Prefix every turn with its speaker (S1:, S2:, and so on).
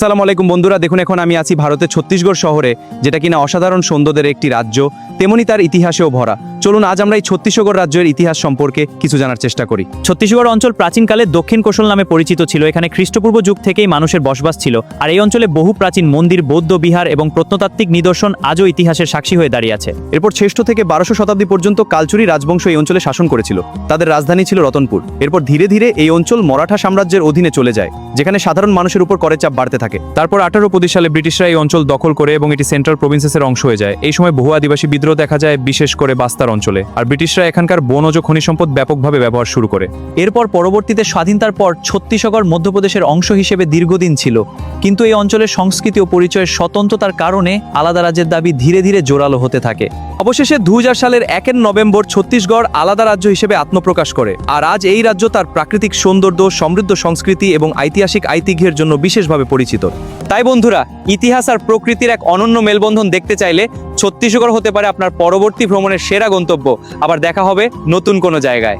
S1: আসসালামু আলাইকুম বন্ধুরা, দেখুন এখন আমি আছি ভারতের ছত্তিশগড় শহরে, যেটা কিনা অসাধারণ সৌন্দর্যের একটি রাজ্য, তেমনি তার ইতিহাসেও ভরা। চলুন আজ আমরা এই ছত্তিশগড় রাজ্যের ইতিহাস সম্পর্কে কিছু জানার চেষ্টা করি।
S2: ছত্তিশগড় অঞ্চল প্রাচীনকালে দক্ষিণ কোশল নামে পরিচিত ছিল। এখানে খ্রিস্টপূর্ব যুগ থেকেই মানুষের বসবাস ছিল, আর এই অঞ্চলে বহু প্রাচীন মন্দির, বৌদ্ধ বিহার এবং প্রত্নতাত্ত্বিক নিদর্শন আজও ইতিহাসের সাক্ষী হয়ে দাঁড়িয়ে আছে।
S1: এরপর 6 থেকে 1200 শতাব্দী পর্যন্ত কালচুরি রাজবংশ এই অঞ্চলে শাসন করেছিল। তাদের রাজধানী ছিল রতনপুর। এরপর ধীরে ধীরে এই অঞ্চল মরাঠা সাম্রাজ্যের অধীনে চলে যায়, যেখানে সাধারণ মানুষের উপর করের চাপ বাড়তে থাকে। তারপর 1825 সালে ব্রিটিশরা এই অঞ্চল দখল করে এবং এটি সেন্ট্রাল প্রভিন্সেসের অংশ হয়ে যায়। এই সময় বহু আদিবাসী বিদ্রোহ দেখা যায়, বিশেষ করে বাস্তার অঞ্চলে, আর ব্রিটিশরা এখানকার বনজ খনিজ সম্পদ ব্যাপকভাবে ব্যবহার শুরু করে।
S2: এরপর পরবর্তীতে স্বাধীনতার পর ছত্তিশগড় মধ্যপ্রদেশের অংশ হিসেবে দীর্ঘদিন ছিল, কিন্তু এই অঞ্চলের সংস্কৃতি ও পরিচয়ের স্বতন্ত্রতার কারণে আলাদা রাজ্যের দাবি ধীরে ধীরে জোরালো হতে থাকে।
S1: অবশেষে 2000 সালের 1 নভেম্বর ছত্তিশগড় আলাদা রাজ্য হিসেবে আত্মপ্রকাশ করে, আর আজ এই রাজ্য তার প্রাকৃতিক সৌন্দর্য, সমৃদ্ধ সংস্কৃতি এবং ঐতিহাসিক ঐতিহ্যের জন্য বিশেষভাবে পরিচিত। তাই বন্ধুরা, ইতিহাস আর প্রকৃতির এক অনন্য মেলবন্ধন দেখতে চাইলে ছত্তিশগড় হতে পারে আপনার পরবর্তী ভ্রমণের সেরা গন্তব্য। আবার দেখা হবে নতুন কোনো জায়গায়।